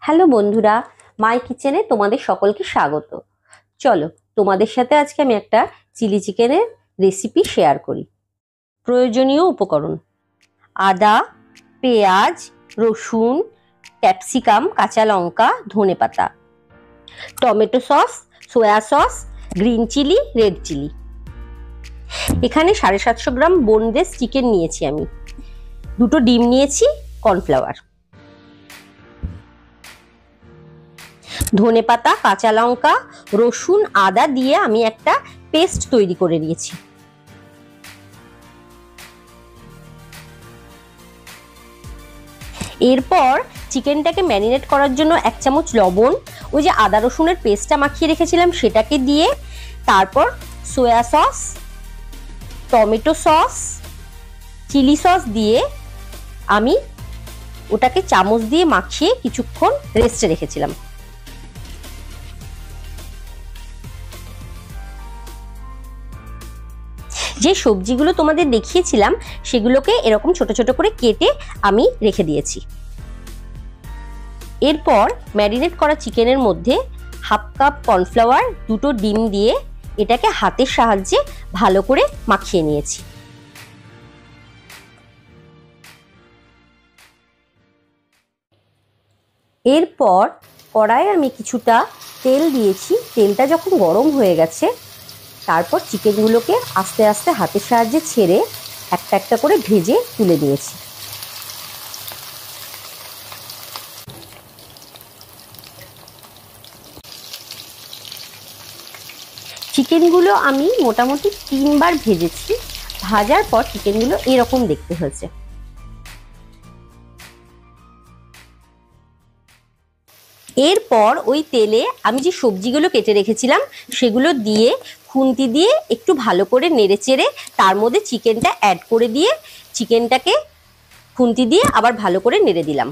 Hello বন্ধুরা, মাই কিচেনে তোমাদের সকলকে স্বাগত। চলো তোমাদের সাথে আজকে আমি একটা চিলি চিকেনের রেসিপি শেয়ার করি। প্রয়োজনীয় উপকরণ: আদা, পেঁয়াজ, রসুন, ক্যাপসিকাম, কাঁচা লঙ্কা, ধনেপাতা, tomato sauce, soya sauce, green chilli, red chilli. এখানে 750 গ্রাম বোনলেস চিকেন নিয়েছি আমি, 2টো ডিম নিয়েছি, কর্নফ্লাওয়ার, ধনেপাতা, কাঁচা লঙ্কা, রসুন, আদা দিয়ে আমি একটা পেস্ট তৈরি করে নিয়েছি। এরপর চিকেনটাকে ম্যারিনেট করার জন্য 1 চামচ লবণ, ওই যে আদা রসুনের পেস্টটা মাখিয়ে রেখেছিলাম সেটাকে দিয়ে, তারপর soya sauce, tomato sauce, chilli sauce দিয়ে আমি ওটাকে চামচ দিয়ে মাখিয়ে কিছুক্ষণ রেস্টে রেখেছিলাম। যে সবজিগুলো তোমাদের দেখিয়েছিলাম সেগুলোকে এরকম ছোট ছোট করে কেটে আমি রেখে দিয়েছি। এরপর ম্যারিনেট করা চিকেনের মধ্যে 1/2 কাপ কর্নফ্লাওয়ার, 2টো ডিম দিয়ে এটাকে হাতের সাহায্যে ভালো করে মাখিয়ে নিয়েছি। এরপর কড়াইয়ে আমি কিছুটা তেল দিয়েছি। তেলটা যখন গরম হয়ে গেছে তারপর চিকেনগুলোকে আস্তে আস্তে হাতের সাহায্যে ছেড়ে একটা একটা করে ভেজে তুলে নিয়েছি। চিকেনগুলো আমি মোটামুটি 3 বার ভেজেছি। ভাজার পর চিকেনগুলো এরকম দেখতে হয়েছে। এরপর ওই তেলে আমি যে সবজিগুলো কেটে রেখেছিলাম সেগুলো দিয়ে খুন্তি দিয়ে একটু ভালো করে নেড়েচেড়ে তার মধ্যে চিকেনটা অ্যাড করে দিয়ে চিকেনটাকে খুন্তি দিয়ে আবার ভালো করে নেড়ে দিলাম।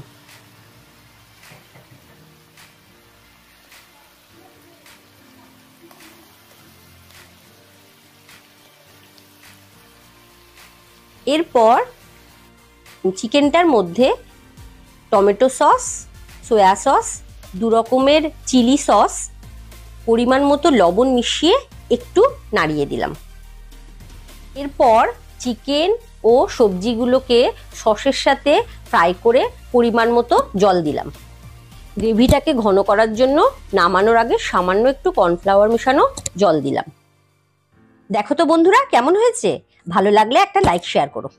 এরপর চিকেনটার মধ্যে টমেটো সস, সয়া সস, 2 রকমের চিলি সস, পরিমাণ মতো লবণ মিশিয়ে একটু নাড়িয়ে দিলাম। এরপর চিকেন ও সবজিগুলোকে সসের সাথে ফ্রাই করে পরিমাণ মতো জল দিলাম। গ্রেভিটাকে ঘন করার জন্য নামানোর আগে সামান্য একটু কর্নফ্লাওয়ার মেশানো জল দিলাম। দেখো তো বন্ধুরা কেমন হয়েছে? ভালো লাগলে একটা লাইক শেয়ার করো।